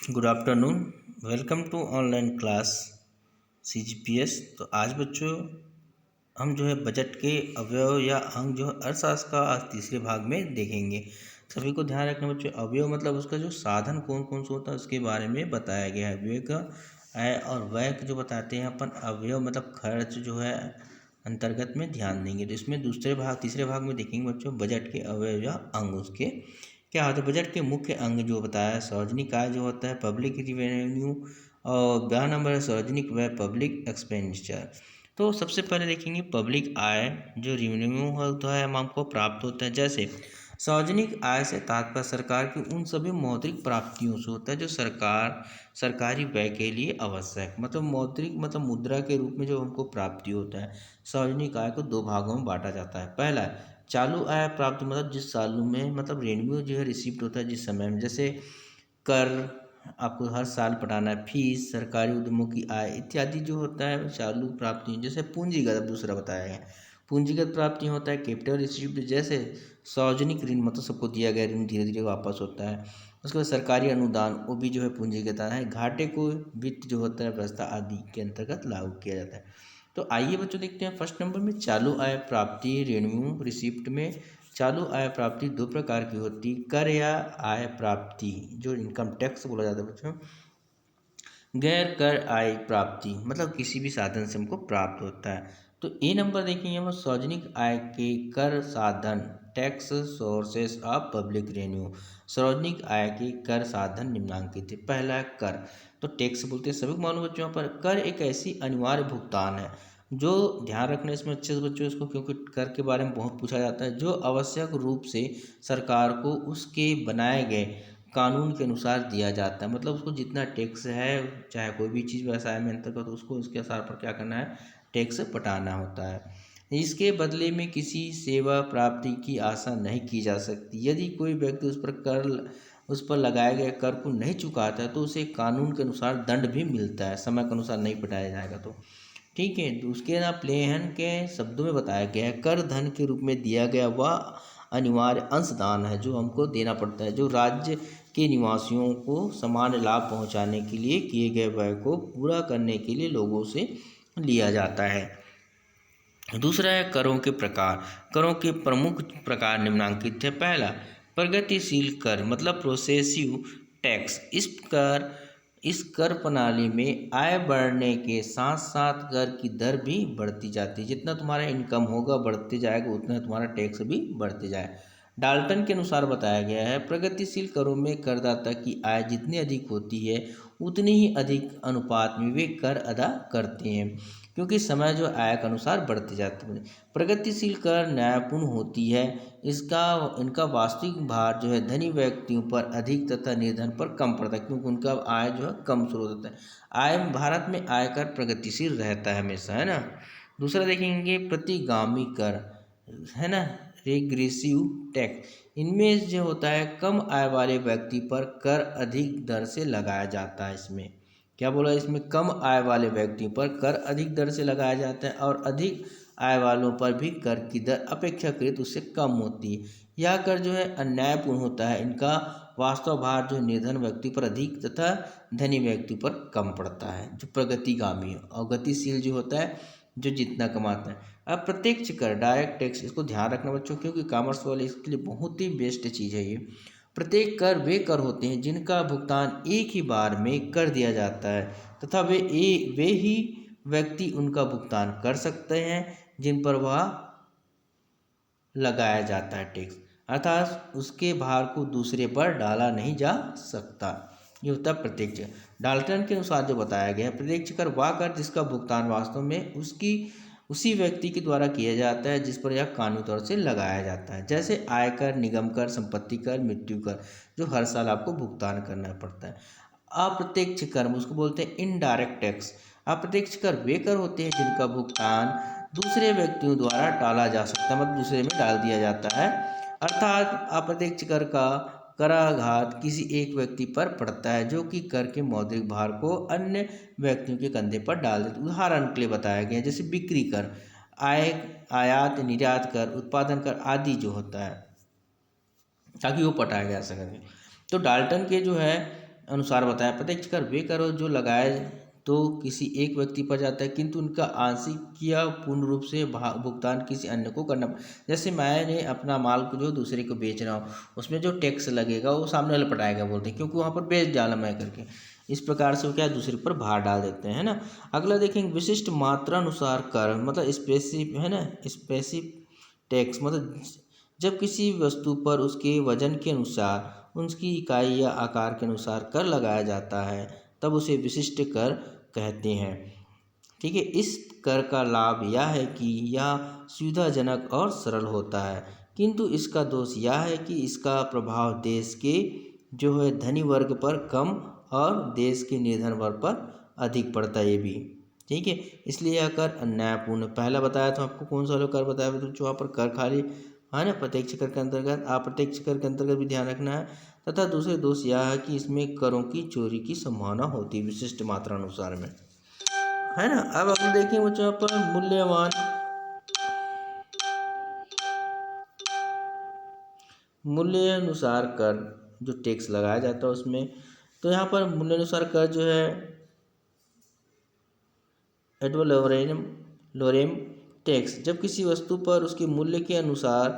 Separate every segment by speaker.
Speaker 1: Good afternoon. Welcome to online class CGPS। तो आज बच्चों हम जो है बजट के अवयव या अंग जो है अर्थशास्त्र का आज तीसरे भाग में देखेंगे। सभी को ध्यान रखना बच्चों, अवयव मतलब उसका जो साधन कौन कौन सा होता है उसके बारे में बताया गया है। व्यय का आय और व्यय जो बताते हैं अपन, अवयव मतलब खर्च जो है अंतर्गत में ध्यान देंगे। तो इसमें तीसरे भाग में देखेंगे बच्चों बजट के अवयव या अंग उसके क्या होता है। बजट के मुख्य अंग जो बताया है, सार्वजनिक आय जो होता है पब्लिक रिवेन्यू, और ब्याह नंबर है सार्वजनिक व्यय पब्लिक एक्सपेंडिचर। तो सबसे पहले देखेंगे पब्लिक आय जो रेवेन्यू होता है हमको प्राप्त होता है। जैसे सार्वजनिक आय से तात्पर्य सरकार की उन सभी मौद्रिक प्राप्तियों से होता है जो सरकारी व्यय के लिए आवश्यक, मतलब मौद्रिक मतलब मुद्रा के रूप में जो हमको प्राप्ति होता है। सार्वजनिक आय को दो भागों में बांटा जाता है। पहला चालू आय प्राप्त, मतलब जिस सालों में मतलब रेवेन्यू जो है रिसीव्ड होता है जिस समय में, जैसे कर आपको हर साल पटाना है, फीस, सरकारी उद्यमों की आय इत्यादि जो होता है चालू प्राप्ति। जैसे पूंजीगत दूसरा बताया गया, पूंजीगत प्राप्ति होता है कैपिटल रिसीव्ड, जैसे सार्वजनिक ऋण मतलब सबको दिया गया ऋण धीरे धीरे वापस होता है। उसके बाद सरकारी अनुदान, वो भी जो है पूंजीगत है। घाटे को वित्त जो होता है व्यवस्था आदि के अंतर्गत लागू किया जाता है। तो आइए बच्चों देखते हैं फर्स्ट नंबर में चालू आय प्राप्ति रेवेन्यू रिसिप्ट में। चालू आय प्राप्ति दो प्रकार की होती, कर या आय प्राप्ति जो इनकम टैक्स बोला जाता है बच्चों। गैर कर आय प्राप्ति मतलब किसी भी साधन से हमको प्राप्त होता है। तो ए नंबर देखेंगे हम सार्वजनिक आय के कर साधन, tax sources of public revenue. सार्वजनिक आय के कर साधन निम्नांकित है। पहला है कर, तो टैक्स बोलते हैं सभी को मालूम बच्चों। पर कर एक ऐसी अनिवार्य भुगतान है जो ध्यान रखना इसमें अच्छे से बच्चों इसको, क्योंकि कर के बारे में बहुत पूछा जाता है, जो आवश्यक रूप से सरकार को उसके बनाए गए कानून के अनुसार दिया जाता है। मतलब उसको जितना टैक्स है, चाहे कोई भी चीज़ व्यवसाय में अंतर्गत, उसको उसके आधार पर क्या करना है, टैक्स पटाना होता है। इसके बदले में किसी सेवा प्राप्ति की आशा नहीं की जा सकती। यदि कोई व्यक्ति उस पर लगाए गए कर को नहीं चुकाता है तो उसे कानून के अनुसार दंड भी मिलता है, समय के अनुसार नहीं पटाया जाएगा तो। ठीक है, तो उसके ना प्लेहन के शब्दों में बताया गया है, कर धन के रूप में दिया गया वह अनिवार्य अंशदान है जो हमको देना पड़ता है, जो राज्य के निवासियों को समान लाभ पहुंचाने के लिए किए गए व्यय को पूरा करने के लिए लोगों से लिया जाता है। दूसरा है करों के प्रकार। करों के प्रमुख प्रकार निम्नांकित है। पहला प्रगतिशील कर मतलब प्रोसेसिव टैक्स। इस कर प्रणाली में आय बढ़ने के साथ साथ कर की दर भी बढ़ती जाती है। जितना तुम्हारा इनकम होगा बढ़ते जाएगा उतना तुम्हारा टैक्स भी बढ़ते जाए। डाल्टन के अनुसार बताया गया है प्रगतिशील करों में करदाता की आय जितनी अधिक होती है उतनी ही अधिक अनुपात में वे कर अदा करते हैं, क्योंकि समय जो आय के अनुसार बढ़ते जाते हैं। प्रगतिशील कर न्यायपूर्ण होती है। इनका वास्तविक भार जो है धनी व्यक्तियों पर अधिक तथा निर्धन पर कम पड़ता है, क्योंकि उनका आय जो है कम स्रोत होता है। आय भारत में आयकर प्रगतिशील रहता है हमेशा, है ना। दूसरा देखेंगे प्रतिगामी कर, है ना, रिग्रेसिव टैक्स। इनमें जो होता है कम आय वाले व्यक्ति पर कर अधिक दर से लगाया जाता है। इसमें क्या बोला, इसमें कम आय वाले व्यक्तियों पर कर अधिक दर से लगाया जाता है और अधिक आय वालों पर भी कर की दर अपेक्षाकृत उससे कम होती है। यह कर जो है अन्यायपूर्ण होता है। इनका वास्तव भार जो निर्धन व्यक्ति पर अधिक तथा धनी व्यक्ति पर कम पड़ता है, जो प्रगतिगामी है। और गतिशील जो होता है जो जितना कमाता है। अब प्रत्यक्ष कर डायरेक्ट टैक्स, इसको ध्यान रखना बच्चों क्योंकि कॉमर्स वाले इसके लिए बहुत ही बेस्ट चीज़ है ये। प्रत्येक कर वे कर होते हैं जिनका भुगतान एक ही बार में कर दिया जाता है तथा वे ही व्यक्ति उनका भुगतान कर सकते हैं जिन पर वह लगाया जाता है टैक्स, अर्थात उसके भार को दूसरे पर डाला नहीं जा सकता। ये होता है प्रत्यक्ष। डाल्टन के अनुसार जो बताया गया है प्रत्यक्ष कर वह कर जिसका भुगतान वास्तव में उसी व्यक्ति के द्वारा किया जाता है जिस पर यह कानूनी तौर से लगाया जाता है, जैसे आयकर, निगम कर, संपत्ति कर, मृत्यु कर, जो हर साल आपको भुगतान करना पड़ता है। अप्रत्यक्ष कर उसको बोलते हैं इनडायरेक्ट टैक्स। अप्रत्यक्ष कर वे कर होते हैं जिनका भुगतान दूसरे व्यक्तियों द्वारा टाला जा सकता है, मतलब दूसरे में डाल दिया जाता है। अर्थात अप्रत्यक्ष कर का कराघात किसी एक व्यक्ति पर पड़ता है जो कि कर के मौद्रिक भार को अन्य व्यक्तियों के कंधे पर डाल देते। उदाहरण के लिए बताया गया जैसे बिक्री कर, आयात निर्यात कर, उत्पादन कर आदि जो होता है, ताकि वो पटाया जा सके। तो डाल्टन के जो है अनुसार बताया। प्रत्यक्ष कर वे कर जो लगाए तो किसी एक व्यक्ति पर जाता है, किंतु उनका आंशिक या पूर्ण रूप से भुगतान किसी अन्य को करना। जैसे मैंने अपना माल को जो दूसरे को बेच रहा हूँ, उसमें जो टैक्स लगेगा वो सामने वाला पटाएगा बोलते हैं, क्योंकि वहाँ पर बेच डाला मैं करके। इस प्रकार से वो क्या है, दूसरे पर भार डाल देते हैं ना। अगला देखेंगे विशिष्ट मात्रा अनुसार कर, मतलब स्पेसिफिक है ना, स्पेसिफिक टैक्स, मतलब जब किसी वस्तु पर उसके वजन के अनुसार उसकी इकाई या आकार के अनुसार कर लगाया जाता है तब उसे विशिष्ट कर कहते हैं। ठीक है, इस कर का लाभ यह है कि यह सुविधाजनक और सरल होता है, किंतु इसका दोष यह है कि इसका प्रभाव देश के जो है धनी वर्ग पर कम और देश के निर्धन वर्ग पर अधिक पड़ता है। ये भी ठीक है, इसलिए यह कर अन्यायपूर्ण। पहला बताया था आपको, कौन सा वाला कर बताया था, जो वहाँ पर कर खाली है ना, प्रत्यक्ष कर के अंतर्गत, अप्रत्यक्ष कर के अंतर्गत भी ध्यान रखना है। तथा दूसरे दोष यह है कि इसमें करों की चोरी की संभावना होती है विशिष्ट मात्रा अनुसार में, है ना। अब हम देखें बच्चों यहाँ पर मूल्य अनुसार कर जो टैक्स लगाया जाता है उसमें, तो यहाँ पर मूल्य अनुसार कर जो है एडवलोरेम टैक्स, जब किसी वस्तु पर उसके मूल्य के अनुसार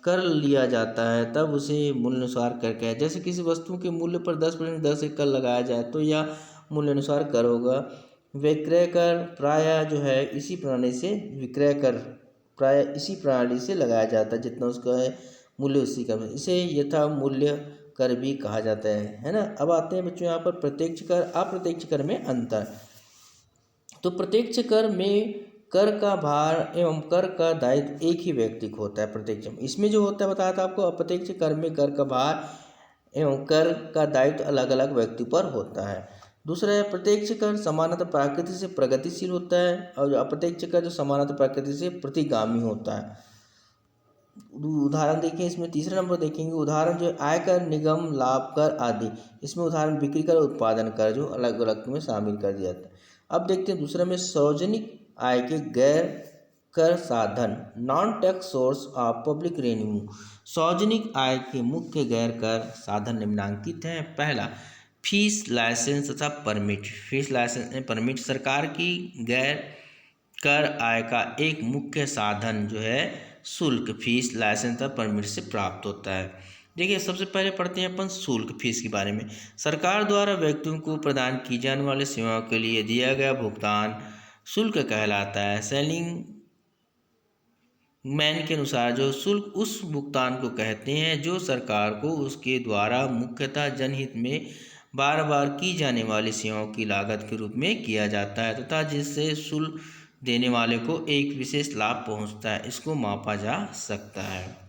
Speaker 1: कर लिया जाता है तब उसे मूल्य अनुसार कर कहा है। जैसे किसी वस्तु के मूल्य पर 10% दर से कर लगाया जाए तो यह मूल्य अनुसार कर होगा। विक्रय कर प्रायः जो है इसी प्रणाली से लगाया जाता है, जितना उसका है मूल्य उसी का, इसे यथा मूल्य कर भी कहा जाता है ना। अब आते हैं बच्चों यहाँ पर प्रत्यक्ष कर अप्रत्यक्ष कर में अंतर। तो प्रत्यक्ष कर में कर का भार एवं कर का दायित्व एक ही व्यक्ति को होता है प्रत्यक्ष में। इसमें जो होता है बताया था आपको, अप्रत्यक्ष कर में कर का भार एवं कर का दायित्व अलग अलग व्यक्ति पर होता है। दूसरा है प्रत्यक्ष कर समानतः प्रकृति से प्रगतिशील होता है और अप्रत्यक्ष कर जो समानतः प्रकृति से प्रतिगामी होता है। उदाहरण देखें, इसमें तीसरा नंबर देखेंगे उदाहरण जो है आयकर, निगम, लाभ कर आदि। इसमें उदाहरण बिक्री कर, उत्पादन कर जो अलग अलग में शामिल कर दिया जाता है। अब देखते हैं दूसरा में सार्वजनिक आय के गैर कर साधन, non tax source of public revenue. सार्वजनिक आय के मुख्य गैर कर साधन निम्नांकित हैं। पहला, फीस, लाइसेंस तथा परमिट। फीस, लाइसेंस, परमिट सरकार की गैर कर आय का एक मुख्य साधन जो है शुल्क, फीस, लाइसेंस और परमिट से प्राप्त होता है। देखिए सबसे पहले पढ़ते हैं अपन शुल्क, फीस के बारे में। सरकार द्वारा व्यक्तियों को प्रदान की जाने वाली सेवाओं के लिए दिया गया भुगतान शुल्क कहलाता है। सेलिंग मैन के अनुसार जो शुल्क उस भुगतान को कहते हैं जो सरकार को उसके द्वारा मुख्यतः जनहित में बार बार की जाने वाली सेवाओं की लागत के रूप में किया जाता है तथा जिससे शुल्क देने वाले को एक विशेष लाभ पहुंचता है, इसको मापा जा सकता है।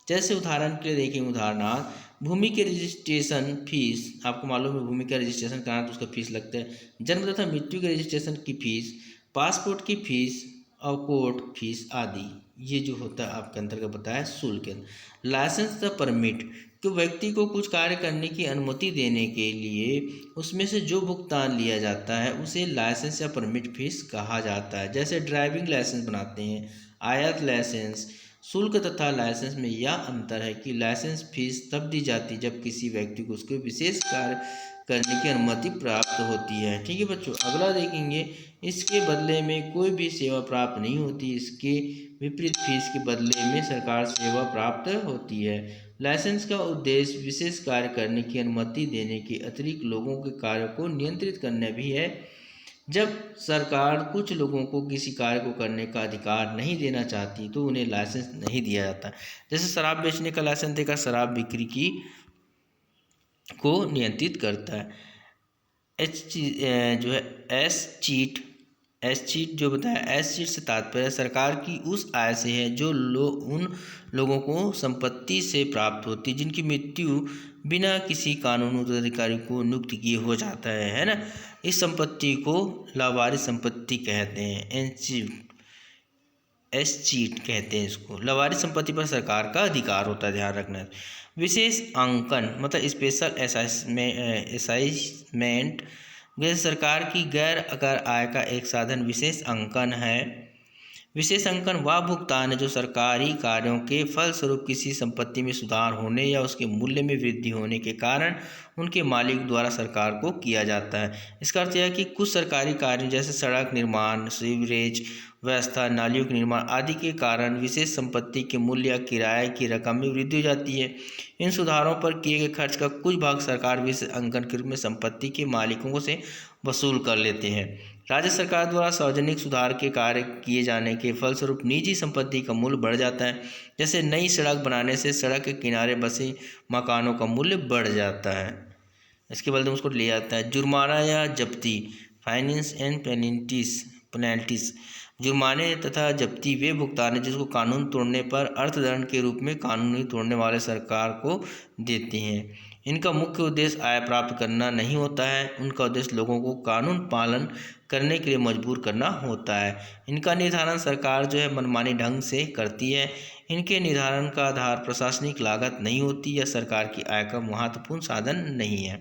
Speaker 1: जैसे उदाहरण के लिए देखेंगे, उदाहरणार्थ भूमि के रजिस्ट्रेशन फीस, आपको मालूम है भूमि का रजिस्ट्रेशन कराना तो उसका फीस लगता है। जन्म तथा मृत्यु के रजिस्ट्रेशन की फीस, पासपोर्ट की फीस और कोर्ट फीस आदि, ये जो होता है आपके अंतर्गत बताया शुल्क। लाइसेंस तथा परमिट, तो व्यक्ति को कुछ कार्य करने की अनुमति देने के लिए उसमें से जो भुगतान लिया जाता है उसे लाइसेंस या परमिट फीस कहा जाता है। जैसे ड्राइविंग लाइसेंस बनाते हैं, आयात लाइसेंस। शुल्क तथा लाइसेंस में यह अंतर है कि लाइसेंस फीस तब दी जाती है जब किसी व्यक्ति को उसके विशेष कार्य करने की अनुमति प्राप्त होती है। ठीक है बच्चों, अगला देखेंगे, इसके बदले में कोई भी सेवा प्राप्त नहीं होती, इसके विपरीत फीस के बदले में सरकार सेवा प्राप्त होती है। लाइसेंस का उद्देश्य विशेष कार्य करने की अनुमति देने के अतिरिक्त लोगों के कार्यों को नियंत्रित करना भी है। जब सरकार कुछ लोगों को किसी कार्य को करने का अधिकार नहीं देना चाहती तो उन्हें लाइसेंस नहीं दिया जाता। जैसे शराब बेचने का लाइसेंस देकर शराब बिक्री की को नियंत्रित करता है। जो है एस चीट जो बताया, एस चीट से तात्पर्य सरकार की उस आय से है जो उन लोगों को संपत्ति से प्राप्त होती है जिनकी मृत्यु बिना किसी कानूनी उत्तराधिकारी को नियुक्त किए हो जाता है ना। इस संपत्ति को लावारिस संपत्ति कहते हैं। एस चीट कहते हैं इसको। लावारिस संपत्ति पर सरकार का अधिकार होता है, ध्यान रखना। विशेष अंकन मतलब स्पेशल असाइनमेंट, जैसे सरकार की गैर कर आय का एक साधन विशेष अंकन है। विशेष अंकन वह भुगतान है जो सरकारी कार्यों के फलस्वरूप किसी संपत्ति में सुधार होने या उसके मूल्य में वृद्धि होने के कारण उनके मालिक द्वारा सरकार को किया जाता है। इसका अर्थ यह है कि कुछ सरकारी कार्य जैसे सड़क निर्माण, सीवरेज व्यवस्था, नालियों के निर्माण आदि के कारण विशेष संपत्ति के मूल्य या किराए की रकम में वृद्धि हो जाती है। इन सुधारों पर किए गए खर्च का कुछ भाग सरकार विशेष अंकन के रूप में संपत्ति के मालिकों से वसूल कर लेते हैं। राज्य सरकार द्वारा सार्वजनिक सुधार के कार्य किए जाने के फलस्वरूप निजी संपत्ति का मूल्य बढ़ जाता है। जैसे नई सड़क बनाने से सड़क के किनारे बसे मकानों का मूल्य बढ़ जाता है। इसके बदले उसको ले जाता है। जुर्माना या जब्ती, फाइनेंस एंड पेनल्टीज। जुर्माने तथा जब्ती वे भुगतान है जिसको कानून तोड़ने पर अर्थदंड के रूप में कानूनी तोड़ने वाले सरकार को देते हैं। इनका मुख्य उद्देश्य आय प्राप्त करना नहीं होता है, उनका उद्देश्य लोगों को कानून पालन करने के लिए मजबूर करना होता है। इनका निर्धारण सरकार जो है मनमानी ढंग से करती है। इनके निर्धारण का आधार प्रशासनिक लागत नहीं होती या सरकार की आय का महत्वपूर्ण साधन नहीं है।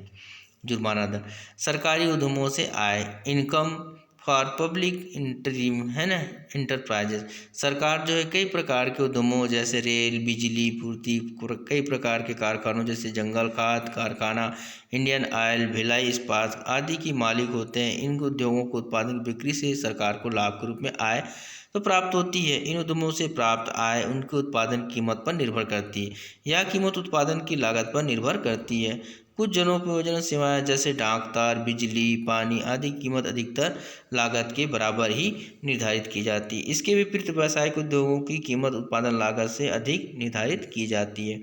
Speaker 1: जुर्माना दर, सरकारी उद्यमों से आय, इनकम फॉर पब्लिक इंटरीम है ना इंटरप्राइजेज। सरकार जो है कई प्रकार के उद्यमों जैसे रेल, बिजली पूर्ति, कई प्रकार के कारखानों जैसे जंगल खाद कारखाना, इंडियन ऑयल, भिलाई इस्पात आदि की मालिक होते हैं। इन उद्योगों को उत्पादन बिक्री से सरकार को लाभ के रूप में आय तो प्राप्त होती है। इन उद्यमों से प्राप्त आय उनके उत्पादन कीमत पर निर्भर करती है। यह कीमत उत्पादन की लागत पर निर्भर करती है। कुछ जनोपयोजन सेवाएं जैसे डाक तार, बिजली, पानी आदि की कीमत अधिकतर लागत के बराबर ही निर्धारित की जाती है। इसके विपरीत व्यावसायिक उद्योगों की कीमत उत्पादन लागत से अधिक निर्धारित की जाती है।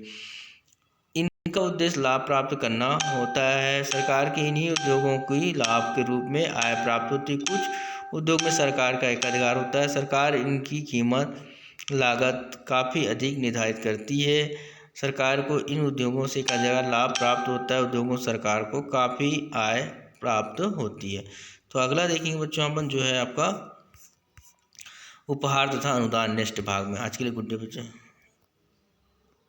Speaker 1: इनका उद्देश्य लाभ प्राप्त करना होता है। सरकार के इन्हीं उद्योगों की लाभ के रूप में आय प्राप्त होती है। कुछ उद्योग में सरकार का एकाधिकार होता है। सरकार इनकी कीमत लागत काफ़ी अधिक निर्धारित करती है। सरकार को इन उद्योगों से एकाधिकार लाभ प्राप्त होता है। उद्योगों सरकार को काफ़ी आय प्राप्त होती है। तो अगला देखेंगे बच्चों अपन जो है आपका उपहार तथा अनुदान नेक्स्ट भाग में। आज के लिए गुड डे बच्चे।